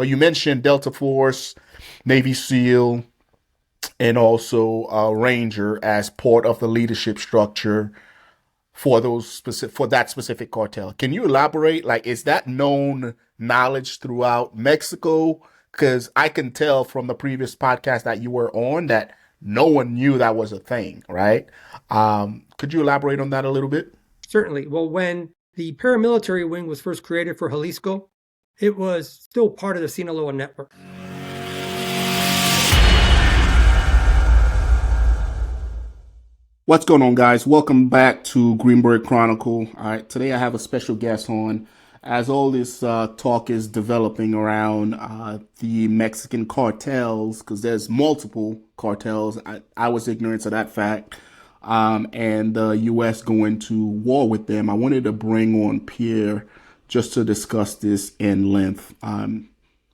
But you mentioned Delta Force, Navy SEAL, and also Ranger as part of the leadership structure for that specific cartel. Can you elaborate? Like, is that known knowledge throughout Mexico? Because I can tell from the previous podcast that you were on that no one knew that was a thing, right? Could you elaborate on that a little bit? Certainly. Well, when the paramilitary wing was first created for Jalisco, it was still part of the Sinaloa network. What's going on, guys? Welcome back to Beret Chronicle. All right, today I have a special guest on. As all this talk is developing around the Mexican cartels, because there's multiple cartels, I was ignorant of that fact, and the U.S. going to war with them. I wanted to bring on Pierre just to discuss this in length.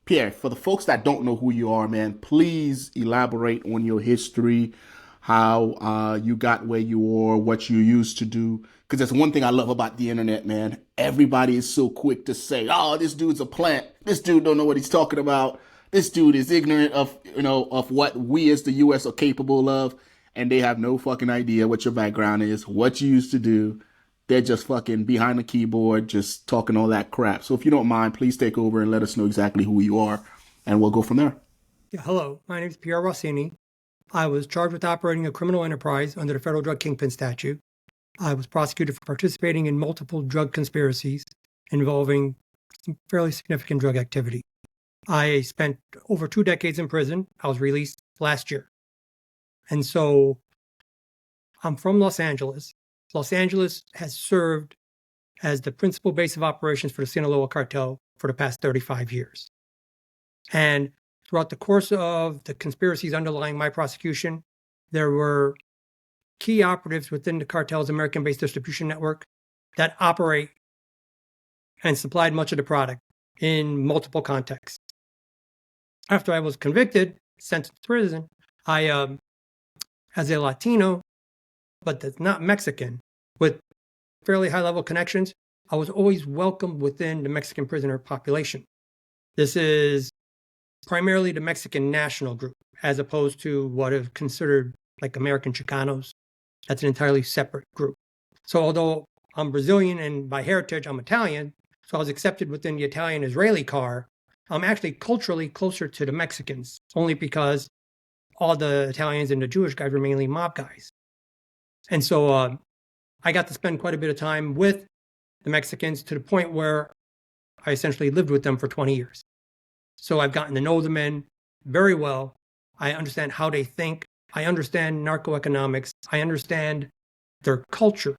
Pierre, for the folks that don't know who you are, man, please elaborate on your history, how you got where you are, what you used to do. Because that's one thing I love about the internet, man. Everybody is so quick to say, oh, this dude's a plant. This dude don't know what he's talking about. This dude is ignorant of, of what we as the U.S. are capable of. And they have no fucking idea what your background is, what you used to do. They're just fucking behind the keyboard, just talking all that crap. So if you don't mind, please take over and let us know exactly who you are. And we'll go from there. Yeah, hello, my name is Pierre Rossini. I was charged with operating a criminal enterprise under the federal drug Kingpin statute. I was prosecuted for participating in multiple drug conspiracies involving some fairly significant drug activity. I spent over 2 decades in prison. I was released last year. And so I'm from Los Angeles. Los Angeles has served as the principal base of operations for the Sinaloa cartel for the past 35 years. And throughout the course of the conspiracies underlying my prosecution, there were key operatives within the cartel's American-based distribution network that operate and supplied much of the product in multiple contexts. After I was convicted, sent to prison, I, as a Latino, but that's not Mexican, with fairly high-level connections, I was always welcomed within the Mexican prisoner population. This is primarily the Mexican national group, as opposed to what is considered like American Chicanos. That's an entirely separate group. So although I'm Brazilian and by heritage I'm Italian, so I was accepted within the Italian-Israeli car, I'm actually culturally closer to the Mexicans, only because all the Italians and the Jewish guys were mainly mob guys. And so I got to spend quite a bit of time with the Mexicans to the point where I essentially lived with them for 20 years. So I've gotten to know the men very well. I understand how they think. I understand narcoeconomics. I understand their culture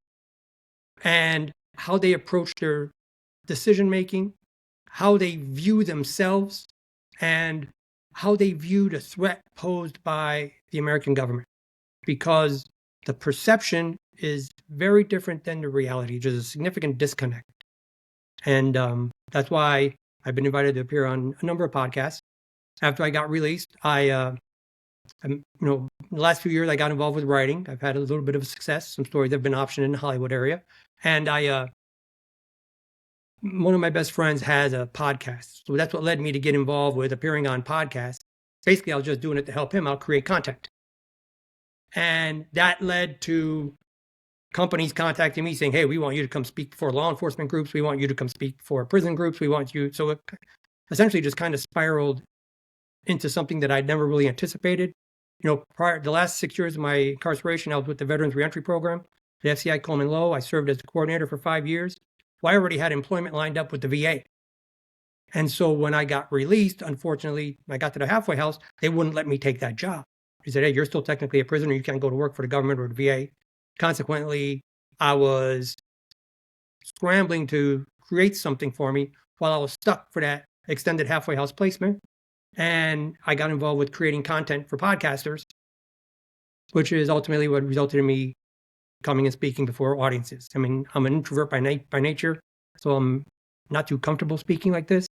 and how they approach their decision-making, how they view themselves, and how they view the threat posed by the American government. Because the perception is very different than the reality. There's a significant disconnect. And that's why I've been invited to appear on a number of podcasts. After I got released, the last few years I got involved with writing. I've had a little bit of success. Some stories have been optioned in the Hollywood area. And one of my best friends has a podcast. So that's what led me to get involved with appearing on podcasts. Basically, I was just doing it to help him out create content. And that led to companies contacting me saying, hey, we want you to come speak for law enforcement groups. We want you to come speak for prison groups. We want you. So it essentially just kind of spiraled into something that I'd never really anticipated. Prior the last 6 years of my incarceration, I was with the Veterans Reentry Program, the FCI Coleman Low. I served as the coordinator for 5 years. Well, I already had employment lined up with the VA. And so when I got released, unfortunately, I got to the halfway house, they wouldn't let me take that job. He said, hey, you're still technically a prisoner. You can't go to work for the government or the VA. Consequently, I was scrambling to create something for me while I was stuck for that extended halfway house placement. And I got involved with creating content for podcasters, which is ultimately what resulted in me coming and speaking before audiences. I mean, I'm an introvert by nature, so I'm not too comfortable speaking like this.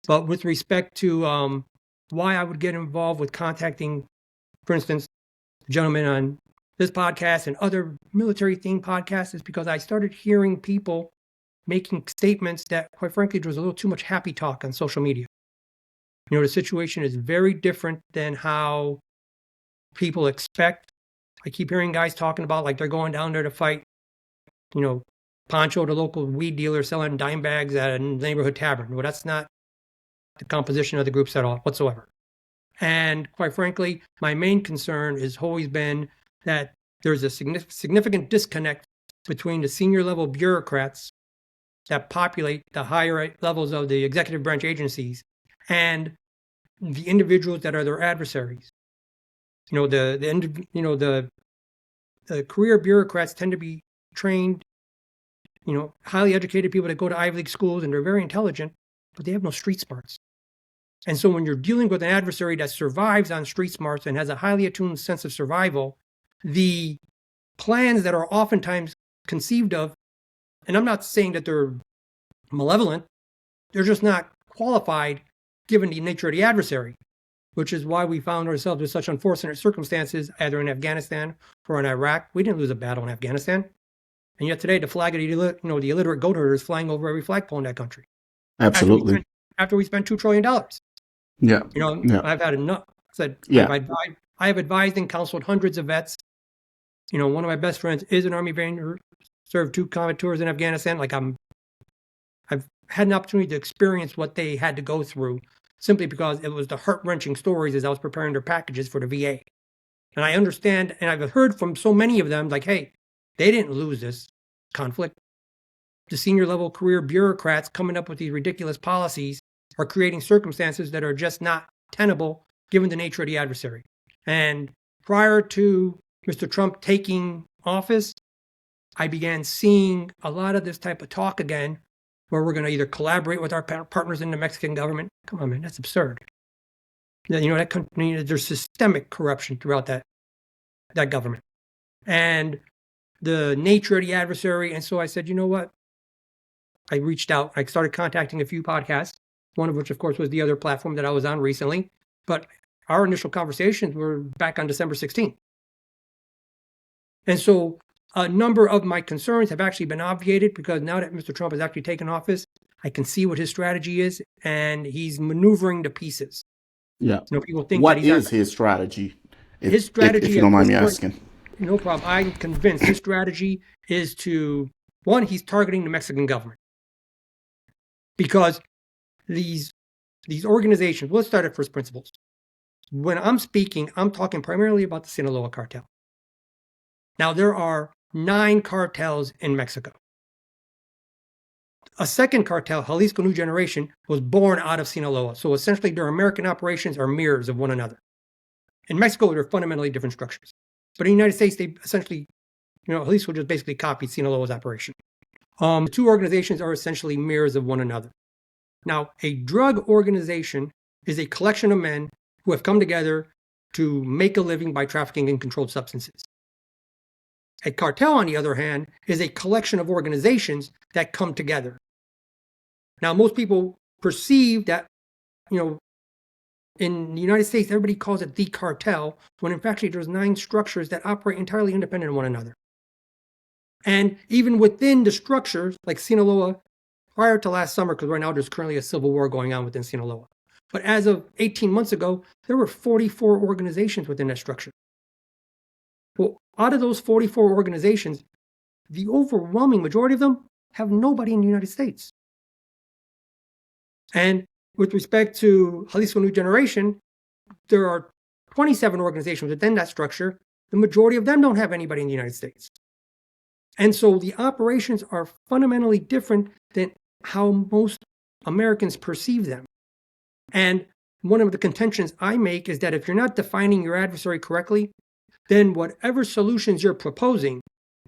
But with respect to why I would get involved with contacting, for instance, the gentleman on this podcast and other military-themed podcasts, is because I started hearing people making statements that, quite frankly, there was a little too much happy talk on social media. The situation is very different than how people expect. I keep hearing guys talking about like they're going down there to fight, Pancho, the local weed dealer selling dime bags at a neighborhood tavern. Well, that's not the composition of the groups at all whatsoever. And quite frankly, my main concern has always been that there's a significant disconnect between the senior level bureaucrats that populate the higher levels of the executive branch agencies and the individuals that are their adversaries. The career bureaucrats tend to be trained, highly educated people that go to Ivy League schools, and they're very intelligent, but they have no street smarts. And so when you're dealing with an adversary that survives on street smarts and has a highly attuned sense of survival, the plans that are oftentimes conceived of, and I'm not saying that they're malevolent, they're just not qualified given the nature of the adversary, which is why we found ourselves in such unfortunate circumstances, either in Afghanistan or in Iraq. We didn't lose a battle in Afghanistan. And yet today, the flag of the illiterate goat herder is flying over every flagpole in that country. Absolutely. After we spent $2 trillion. Yeah. I've had enough. I have advised and counseled hundreds of vets. One of my best friends is an Army veteran who served 2 combat tours in Afghanistan. I've had an opportunity to experience what they had to go through simply because it was the heart-wrenching stories as I was preparing their packages for the VA. And I understand, and I've heard from so many of them, like, hey, they didn't lose this conflict. The senior level career bureaucrats coming up with these ridiculous policies are creating circumstances that are just not tenable given the nature of the adversary. And prior to Mr. Trump taking office, I began seeing a lot of this type of talk again, where we're going to either collaborate with our partners in the Mexican government. Come on, man, that's absurd. That country, there's systemic corruption throughout that government. And the nature of the adversary. And so I said, you know what? I reached out. I started contacting a few podcasts, one of which, of course, was the other platform that I was on recently. But our initial conversations were back on December 16th. And so a number of my concerns have actually been obviated because now that Mr. Trump has actually taken office, I can see what his strategy is, and he's maneuvering the pieces. Yeah. People think what is his strategy? His strategy, if you don't mind me asking. No problem. I'm convinced his strategy is to, one, he's targeting the Mexican government. Because these organizations, let's start at first principles. When I'm speaking, I'm talking primarily about the Sinaloa cartel. Now, there are 9 cartels in Mexico. A second cartel, Jalisco New Generation, was born out of Sinaloa. So essentially, their American operations are mirrors of one another. In Mexico, they're fundamentally different structures. But in the United States, they essentially, Jalisco just basically copied Sinaloa's operation. The 2 organizations are essentially mirrors of one another. Now, a drug organization is a collection of men who have come together to make a living by trafficking in controlled substances. A cartel, on the other hand, is a collection of organizations that come together. Now, most people perceive that, in the United States, everybody calls it the cartel, when in fact there's 9 structures that operate entirely independent of one another. And even within the structures, like Sinaloa, prior to last summer, because right now there's currently a civil war going on within Sinaloa. But as of 18 months ago, there were 44 organizations within that structure. Well, out of those 44 organizations, the overwhelming majority of them have nobody in the United States. And with respect to Jalisco New Generation, there are 27 organizations within that structure. The majority of them don't have anybody in the United States. And so the operations are fundamentally different than how most Americans perceive them. And one of the contentions I make is that if you're not defining your adversary correctly, then whatever solutions you're proposing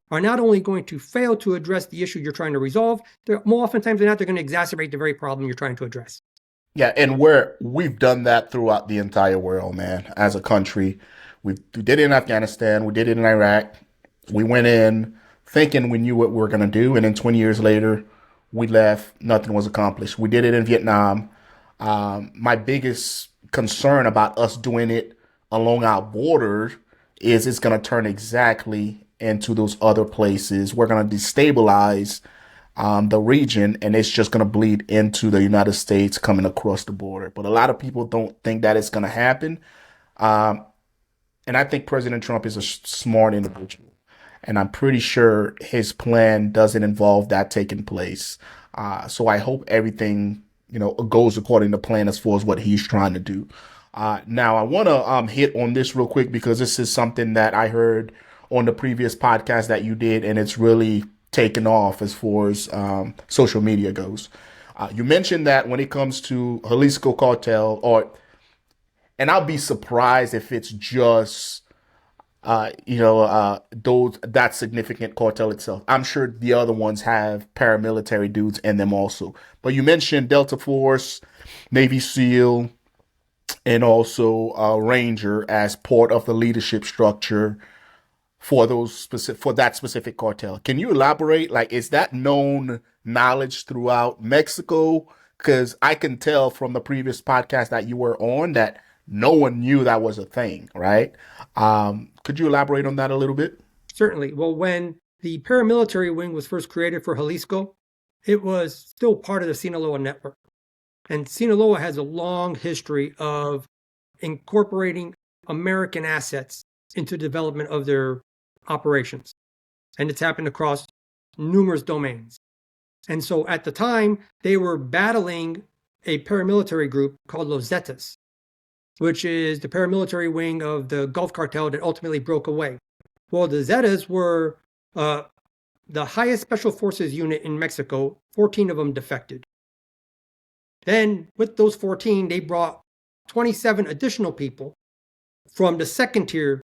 are not only going to fail to address the issue you're trying to resolve, more oftentimes than not, they're going to exacerbate the very problem you're trying to address. Yeah, and we've done that throughout the entire world, man. As a country, we did it in Afghanistan, we did it in Iraq. We went in thinking we knew what we were going to do, and then 20 years later, we left. Nothing was accomplished. We did it in Vietnam. My biggest concern about us doing it along our border is it's going to turn exactly into those other places. We're going to destabilize the region, and it's just going to bleed into the United States coming across the border. But a lot of people don't think that it's going to happen. Um, and I think President Trump is a smart individual. And I'm pretty sure his plan doesn't involve that taking place. So I hope everything, goes according to plan as far as what he's trying to do. Now, I want to hit on this real quick because this is something that I heard on the previous podcast that you did, and it's really taken off as far as social media goes. You mentioned that when it comes to Jalisco Cartel, and I'll be surprised if it's just those that significant cartel itself. I'm sure the other ones have paramilitary dudes in them also. But you mentioned Delta Force, Navy SEAL, and also Ranger as part of the leadership structure for that specific cartel. Can you elaborate? Like, is that known knowledge throughout Mexico? Because I can tell from the previous podcast that you were on that no one knew that was a thing, right? Could you elaborate on that a little bit? Certainly. Well, when the paramilitary wing was first created for Jalisco, it was still part of the Sinaloa network. And Sinaloa has a long history of incorporating American assets into the development of their operations. And it's happened across numerous domains. And so at the time, they were battling a paramilitary group called Los Zetas, which is the paramilitary wing of the Gulf Cartel that ultimately broke away. Well, the Zetas were the highest special forces unit in Mexico. 14 of them defected. Then with those 14, they brought 27 additional people from the second tier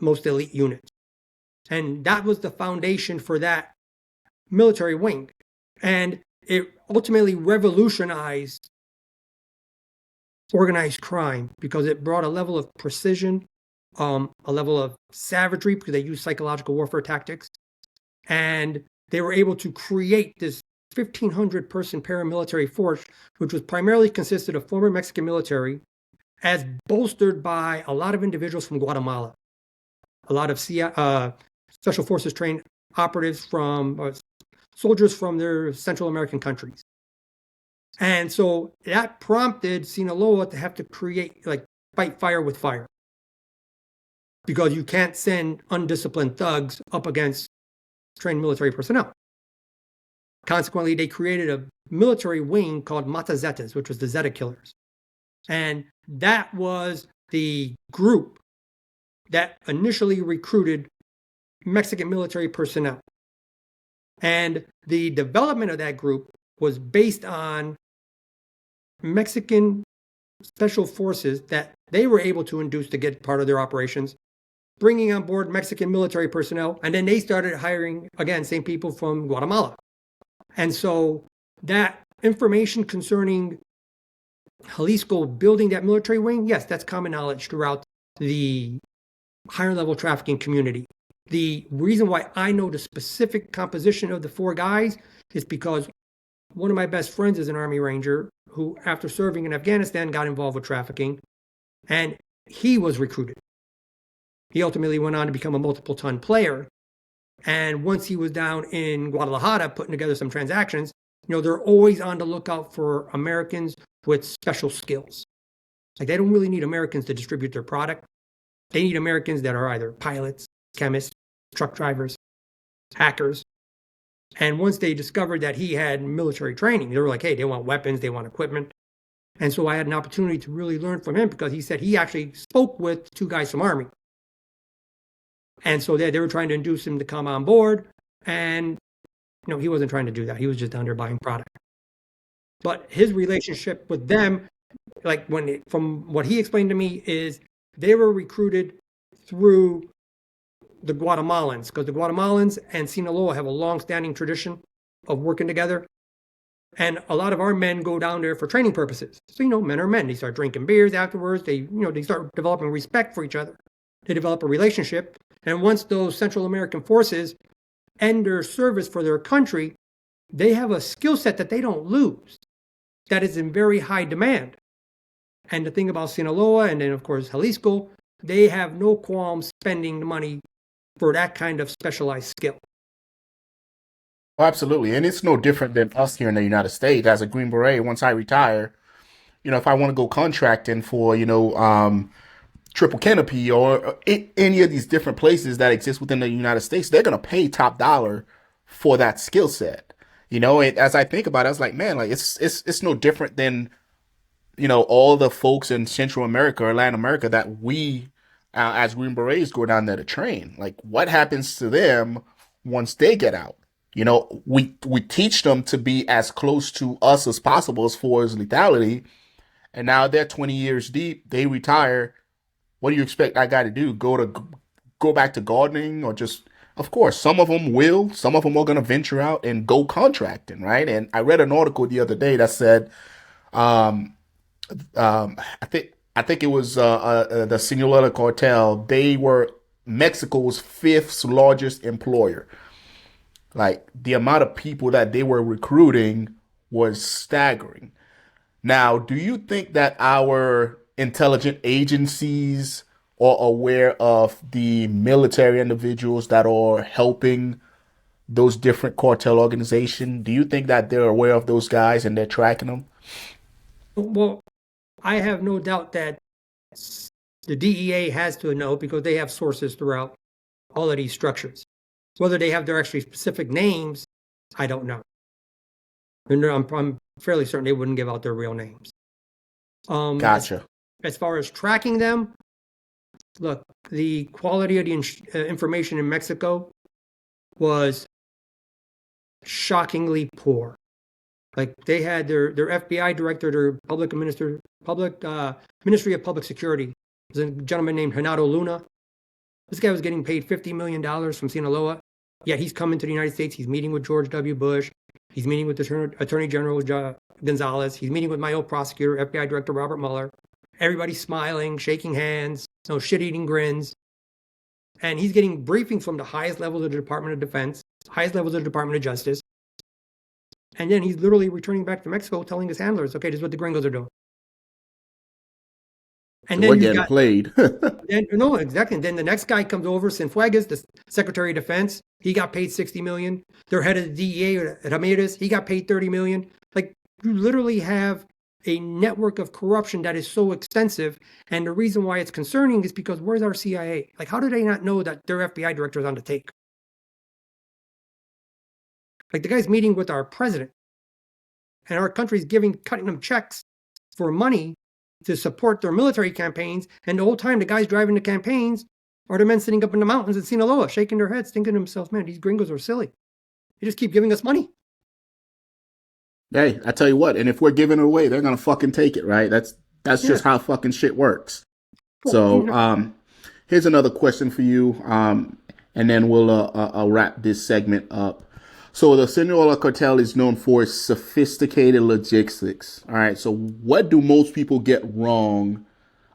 most elite units. And that was the foundation for that military wing. And it ultimately revolutionized organized crime because it brought a level of precision, a level of savagery because they used psychological warfare tactics. And they were able to create this 1,500 person paramilitary force, which was primarily consisted of former Mexican military, as bolstered by a lot of individuals from Guatemala, a lot of special forces trained operatives from soldiers from their Central American countries. And so that prompted Sinaloa to have to fight fire with fire. Because you can't send undisciplined thugs up against trained military personnel. Consequently, they created a military wing called Mata Zetas, which was the Zeta Killers. And that was the group that initially recruited Mexican military personnel. And the development of that group was based on Mexican special forces that they were able to induce to get part of their operations, bringing on board Mexican military personnel, and then they started hiring, again, same people from Guatemala. And so that information concerning Jalisco building that military wing, yes, that's common knowledge throughout the higher level trafficking community. The reason why I know the specific composition of the four guys is because one of my best friends is an Army Ranger who, after serving in Afghanistan, got involved with trafficking, and he was recruited. He ultimately went on to become a multiple ton player. And once he was down in Guadalajara putting together some transactions, they're always on the lookout for Americans with special skills. Like, they don't really need Americans to distribute their product. They need Americans that are either pilots, chemists, truck drivers, hackers. And once they discovered that he had military training, they were like, hey, they want weapons, they want equipment. And so I had an opportunity to really learn from him because he said he actually spoke with two guys from Army. And so they were trying to induce him to come on board. And he wasn't trying to do that. He was just down there buying product. But his relationship with them, from what he explained to me, is they were recruited through the Guatemalans, because the Guatemalans and Sinaloa have a long-standing tradition of working together. And a lot of our men go down there for training purposes. So, men are men. They start drinking beers afterwards. They start developing respect for each other. They develop a relationship. And once those Central American forces end their service for their country, they have a skill set that they don't lose, that is in very high demand. And the thing about Sinaloa and then, of course, Jalisco, they have no qualms spending the money for that kind of specialized skill. Oh, absolutely. And it's no different than us here in the United States. As a Green Beret, once I retire, if I want to go contracting for, Triple Canopy or any of these different places that exist within the United States, they're going to pay top dollar for that skill set. As I think about it, I was like, man, like it's no different than all the folks in Central America or Latin America that we, as Green Berets, go down there to train. Like, what happens to them once they get out? We teach them to be as close to us as possible as far as lethality, and now they're 20 years deep. They retire. What do you expect that guy to do? Go back to gardening or just? Of course, some of them will. Some of them are going to venture out and go contracting, right? And I read an article the other day that said, um, I think it was the Sinaloa Cartel. They were Mexico's fifth largest employer. Like the amount of people that they were recruiting was staggering. Now, do you think that our intelligent agencies are aware of the military individuals that are helping those different cartel organizations? Do you think that they're aware of those guys and they're tracking them? Well, I have no doubt that the DEA has to know because they have sources throughout all of these structures. Whether they have their actually specific names, I don't know. And I'm fairly certain they wouldn't give out their real names. As, Gotcha. as far as tracking them, look, the quality of the information in Mexico was shockingly poor. Like they had their FBI director, their Ministry of Public Security, was a gentleman named Renato Luna. This guy was getting paid $50 million from Sinaloa. Yet he's coming to the United States. He's meeting with George W. Bush. He's meeting with the Attorney General Gonzalez. He's meeting with my old prosecutor, FBI Director Robert Mueller. Everybody's smiling, shaking hands, shit-eating grins. And he's getting briefings from the highest levels of the Department of Defense, highest levels of the Department of Justice. And then he's literally returning back to Mexico telling his handlers, okay, this is what the gringos are doing. And So we're then you getting got, played. no, exactly. And then the next guy comes over, Cienfuegos, the Secretary of Defense. He got paid $60 million. Their head of the DEA, Ramirez, he got paid $30 million. Like, you literally have a network of corruption that is so extensive. And the reason why it's concerning is because where's our CIA? Like, how do they not know that their FBI director is on the take? Like, the guy's meeting with our president, and our country's cutting them checks for money to support their military campaigns. And the whole time, the guys driving the campaigns are the men sitting up in the mountains in Sinaloa, shaking their heads, thinking to themselves, man, these gringos are silly. They just keep giving us money. Hey, I tell you what, and if we're giving it away, they're gonna fucking take it, right? That's Yeah. just how fucking shit works. Well, So, here's another question for you, and then we'll I'll wrap this segment up. So the Sinaloa cartel is known for its sophisticated logistics. All right. So what do most people get wrong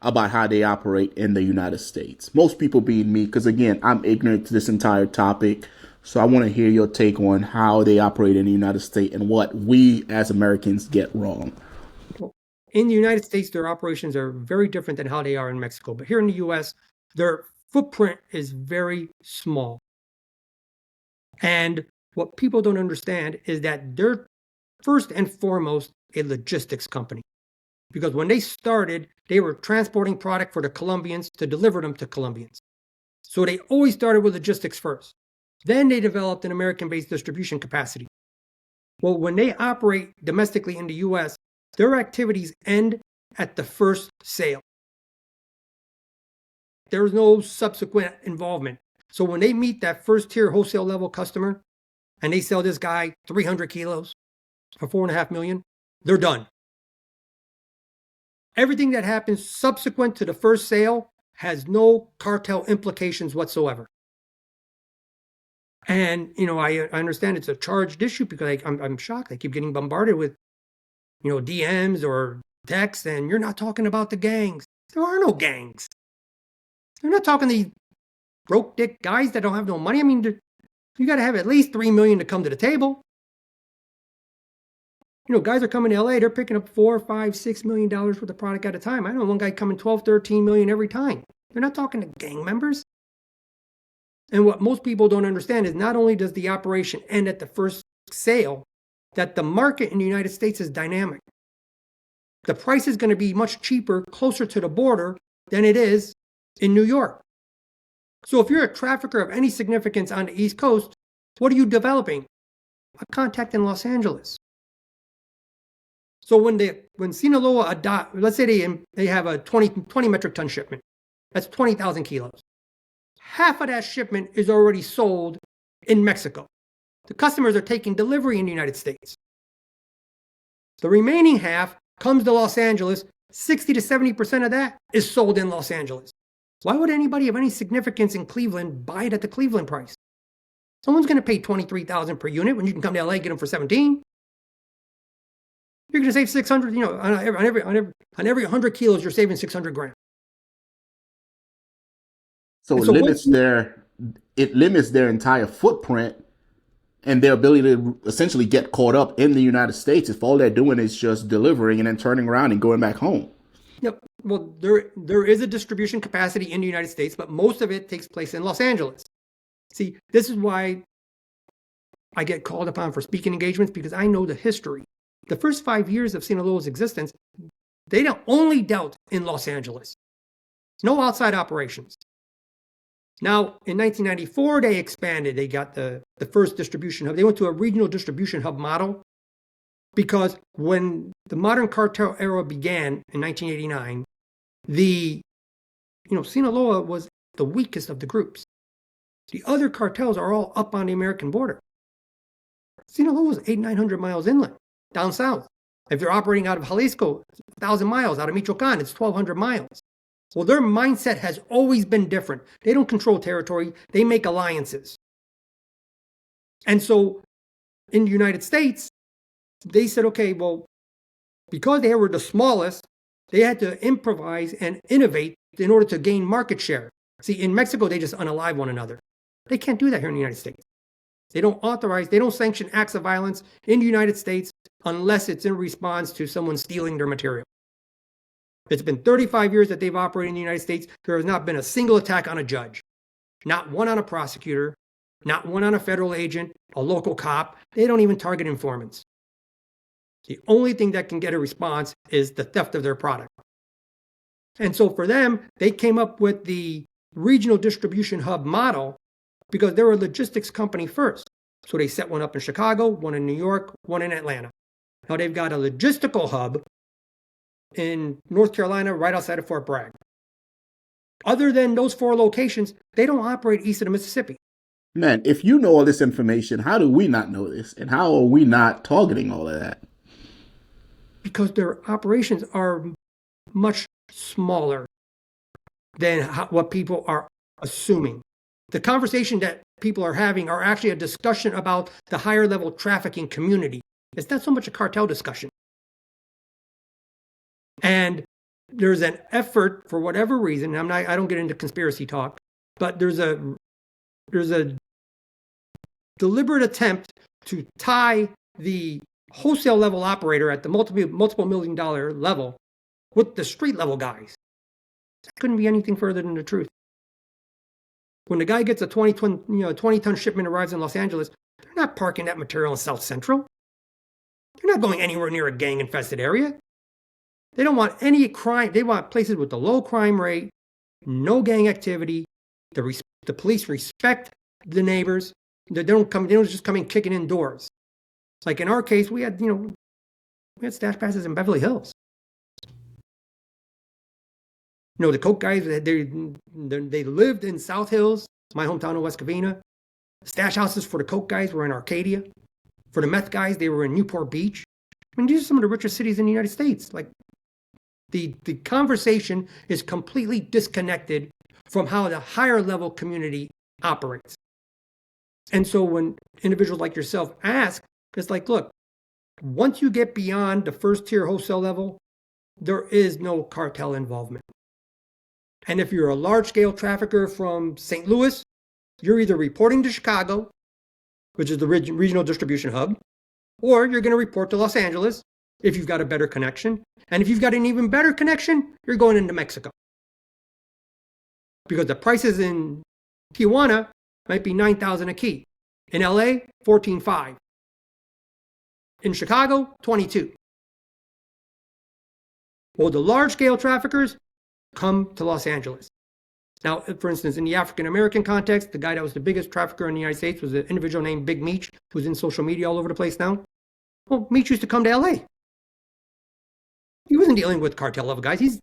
about how they operate in the United States? Most people being me, because again, I'm ignorant to this entire topic. So I want to hear your take on how they operate in the United States and what we as Americans get wrong. in the United States, their operations are very different than how they are in Mexico. But here in the US, their footprint is very small. And what people don't understand is that they're first and foremost a logistics company. Because when they started, they were transporting product for the Colombians to deliver them to Colombians. So they always started with logistics first. Then they developed an American-based distribution capacity. Well, when they operate domestically in the US, their activities end at the first sale. There's no subsequent involvement. So when they meet that first tier wholesale level customer and they sell this guy 300 kilos for $4.5 million, they're done. Everything that happens subsequent to the first sale has no cartel implications whatsoever. And, I understand it's a charged issue because I'm shocked. I keep getting bombarded with, DMs or texts, and you're not talking about the gangs. There are no gangs. They're not talking these broke dick guys that don't have no money. I mean, you got to have at least $3 million to come to the table. Guys are coming to LA, they're picking up $4, $5, $6 million worth of product at a time. I know one guy coming 12, 13 million every time. They're not talking to gang members. And what most people don't understand is not only does the operation end at the first sale that the market in the United States is dynamic. The price is going to be much cheaper closer to the border than it is in New York. So if you're a trafficker of any significance on the East Coast, what are you developing? A contact in Los Angeles. So when Sinaloa let's say they have a 20 metric ton shipment, that's 20,000 kilos. Half of that shipment is already sold in Mexico. The customers are taking delivery in the United States. The remaining half comes to Los Angeles. 60 to 70% of that is sold in Los Angeles. Why would anybody of any significance in Cleveland buy it at the Cleveland price? Someone's going to pay $23,000 per unit when you can come to LA and get them for 17. You're going to save 600, on every 100 kilos, you're saving 600 grams. So it limits their entire footprint and their ability to essentially get caught up in the United States if all they're doing is just delivering and then turning around and going back home. Yep. Well, there is a distribution capacity in the United States, but most of it takes place in Los Angeles. See, this is why I get called upon for speaking engagements, because I know the history. The first 5 years of Sinaloa's existence, they only dealt in Los Angeles. No outside operations. Now, in 1994, they expanded. They got the first distribution hub. They went to a regional distribution hub model because when the modern cartel era began in 1989, Sinaloa was the weakest of the groups. The other cartels are all up on the American border. Sinaloa was 800-900 miles inland, down south. If they're operating out of Jalisco, 1,000 miles. Out of Michoacan, it's 1,200 miles. Well, their mindset has always been different. They don't control territory. They make alliances. And so in the United States, they said, okay, well, because they were the smallest, they had to improvise and innovate in order to gain market share. See, in Mexico, they just unalive one another. They can't do that here in the United States. They don't sanction acts of violence in the United States unless it's in response to someone stealing their material. It's been 35 years that they've operated in the United States. There has not been a single attack on a judge, not one on a prosecutor, not one on a federal agent, a local cop. They don't even target informants. The only thing that can get a response is the theft of their product. And so for them, they came up with the regional distribution hub model because they're a logistics company first. So they set one up in Chicago, one in New York, one in Atlanta. Now they've got a logistical hub in North Carolina, right outside of Fort Bragg. Other than those 4 locations, they don't operate east of the Mississippi. Man, if you know all this information, how do we not know this? And how are we not targeting all of that? Because their operations are much smaller than what people are assuming. The conversation that people are having are actually a discussion about the higher level trafficking community. It's not so much a cartel discussion. And there's an effort, for whatever reason, I don't get into conspiracy talk, but there's a deliberate attempt to tie the wholesale level operator at the multiple $1 million level with the street level guys. That couldn't be anything further than the truth. When the guy gets a 20-ton shipment arrives in Los Angeles, they're not parking that material in South Central. They're not going anywhere near a gang-infested area. They don't want any crime. They want places with a low crime rate, no gang activity. The police respect the neighbors. They don't just come in kicking in doors. Like in our case, we had stash passes in Beverly Hills. The coke guys, they lived in South Hills, my hometown of West Covina. Stash houses for the coke guys were in Arcadia. For the meth guys, they were in Newport Beach. I mean, these are some of the richest cities in the United States. Like, the conversation is completely disconnected from how the higher level community operates. And so when individuals like yourself ask, it's like, look, once you get beyond the first tier wholesale level, there is no cartel involvement. And if you're a large scale trafficker from St. Louis, you're either reporting to Chicago, which is the regional distribution hub, or you're going to report to Los Angeles if you've got a better connection. And if you've got an even better connection, you're going into Mexico. Because the prices in Tijuana might be $9,000 a key. In LA, $14,500. In Chicago, 22. Well, the large-scale traffickers come to Los Angeles. Now, for instance, in the African-American context, the guy that was the biggest trafficker in the United States was an individual named Big Meech, who's in social media all over the place now. Well, Meech used to come to L.A. He wasn't dealing with cartel level guys. He's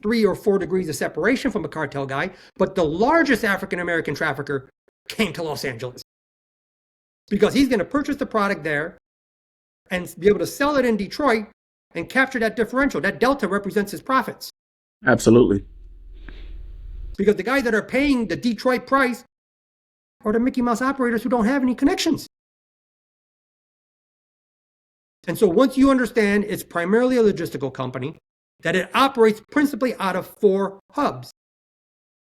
3 or 4 degrees of separation from a cartel guy, but the largest African-American trafficker came to Los Angeles because he's going to purchase the product there and be able to sell it in Detroit and capture that differential. That delta represents his profits. Absolutely. Because the guys that are paying the Detroit price are the Mickey Mouse operators who don't have any connections. And so once you understand it's primarily a logistical company, that it operates principally out of 4 hubs.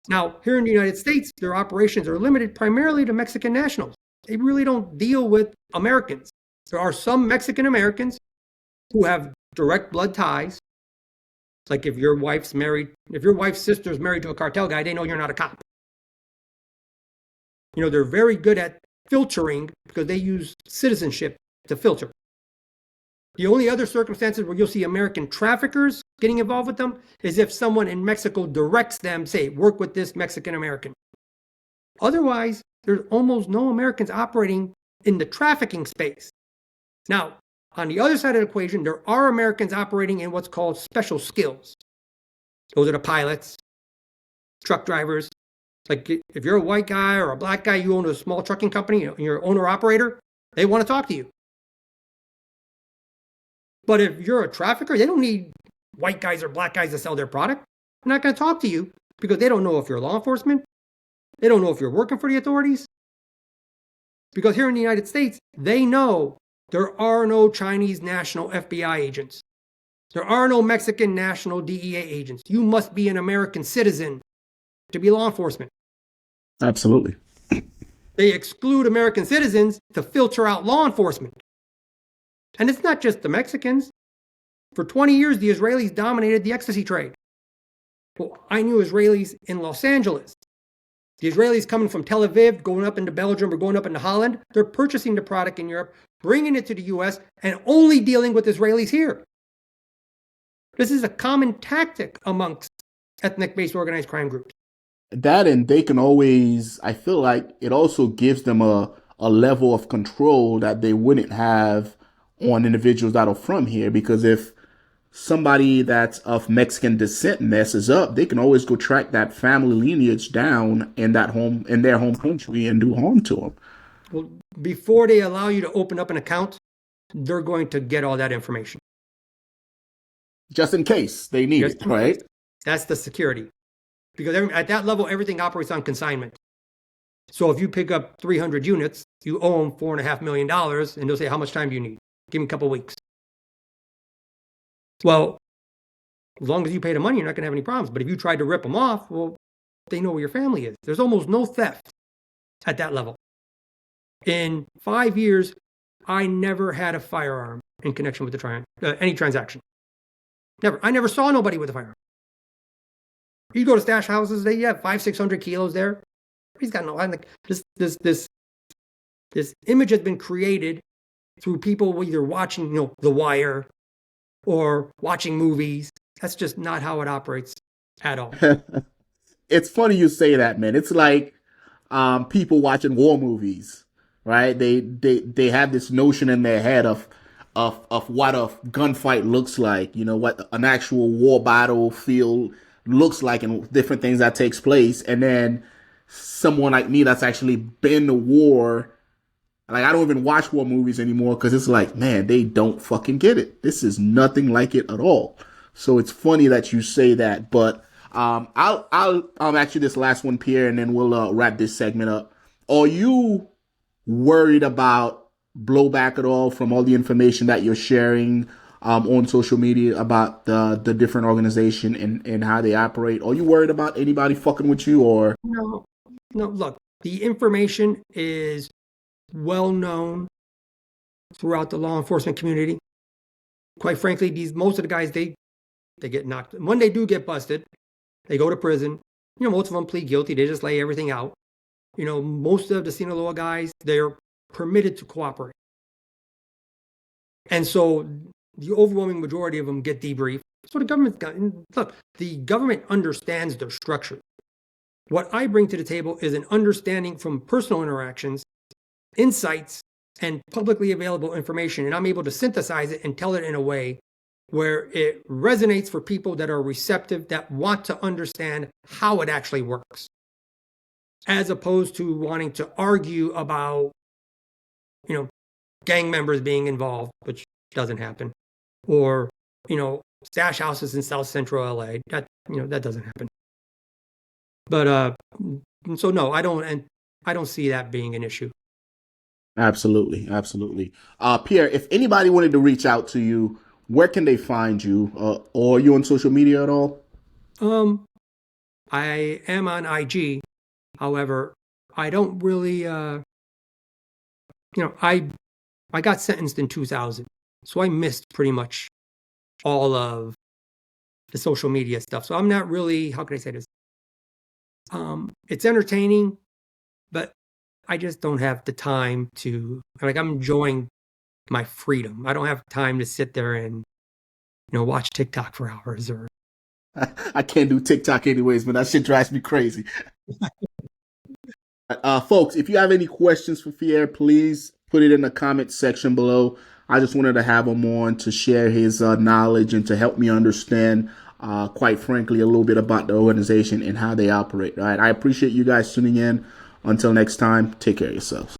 Now, here in the United States, their operations are limited primarily to Mexican nationals. They really don't deal with Americans. There are some Mexican Americans who have direct blood ties. Like if your wife's sister's married to a cartel guy, they know you're not a cop. You know, they're very good at filtering because they use citizenship to filter. The only other circumstances where you'll see American traffickers getting involved with them is if someone in Mexico directs them, say, work with this Mexican American. Otherwise, there's almost no Americans operating in the trafficking space. Now, on the other side of the equation, there are Americans operating in what's called special skills. Those are the pilots, truck drivers. Like if you're a white guy or a black guy, you own a small trucking company, and you're owner-operator, they want to talk to you. But if you're a trafficker, they don't need white guys or black guys to sell their product. They're not going to talk to you because they don't know if you're law enforcement. They don't know if you're working for the authorities. Because here in the United States, they know there are no Chinese national FBI agents. There are no Mexican national DEA agents. You must be an American citizen to be law enforcement. Absolutely. They exclude American citizens to filter out law enforcement. And it's not just the Mexicans. For 20 years, the Israelis dominated the ecstasy trade. Well, I knew Israelis in Los Angeles. The Israelis coming from Tel Aviv, going up into Belgium or going up into Holland, they're purchasing the product in Europe, bringing it to the US, and only dealing with Israelis here. This is a common tactic amongst ethnic-based organized crime groups. That, and they can always, I feel like it also gives them a level of control that they wouldn't have on individuals that are from here, because if somebody that's of Mexican descent messes up, they can always go track that family lineage down in their home country and do harm to them. Well, before they allow you to open up an account, they're going to get all that information. Just in case they need it, right? That's the security. Because at that level, everything operates on consignment. So if you pick up 300 units, you owe them $4.5 million, and they'll say, how much time do you need? Give me a couple of weeks. Well, as long as you pay the money, you're not going to have any problems. But if you tried to rip them off, well, they know where your family is. There's almost no theft at that level. In 5 years, I never had a firearm in connection with any transaction. Never. I never saw nobody with a firearm. You go to stash houses, they have 500-600 kilos there. He's got no. This image has been created through people either watching, The Wire or watching movies. That's just not how it operates at all. It's funny you say that, man. It's like people watching war movies, right? They have this notion in their head of what a gunfight looks like, what an actual war battlefield looks like and different things that takes place. And then someone like me that's actually been to war, like I don't even watch war movies anymore because it's like, man, they don't fucking get it. This is nothing like it at all. So it's funny that you say that, but I'll ask you this last one, Pierre, and then we'll wrap this segment up. Are you worried about blowback at all from all the information that you're sharing on social media about the different organization and how they operate? Are you worried about anybody fucking with you or? No, look, the information is well known throughout the law enforcement community. Quite frankly, most of the guys, they get knocked. When they do get busted, they go to prison. Most of them plead guilty. They just lay everything out. Most of the Sinaloa guys, they're permitted to cooperate. And so the overwhelming majority of them get debriefed. So the government's got, look, the government understands their structure. What I bring to the table is an understanding from personal interactions, insights, and publicly available information. And I'm able to synthesize it and tell it in a way where it resonates for people that are receptive, that want to understand how it actually works, as opposed to wanting to argue about, gang members being involved, which doesn't happen, or, stash houses in South Central LA. That doesn't happen. But so no, I don't see that being an issue. Absolutely, absolutely. Pierre, if anybody wanted to reach out to you, where can they find you? Or are you on social media at all? I am on IG. However, I don't really, I got sentenced in 2000, so I missed pretty much all of the social media stuff. So I'm not really, how can I say this? It's entertaining, but I just don't have the time to, I'm enjoying my freedom. I don't have time to sit there and, watch TikTok for hours or. I can't do TikTok anyways, but that shit drives me crazy. Folks, if you have any questions for Pierre, please put it in the comment section below. I just wanted to have him on to share his knowledge and to help me understand, quite frankly, a little bit about the organization and how they operate. All right, I appreciate you guys tuning in. Until next time, take care of yourselves.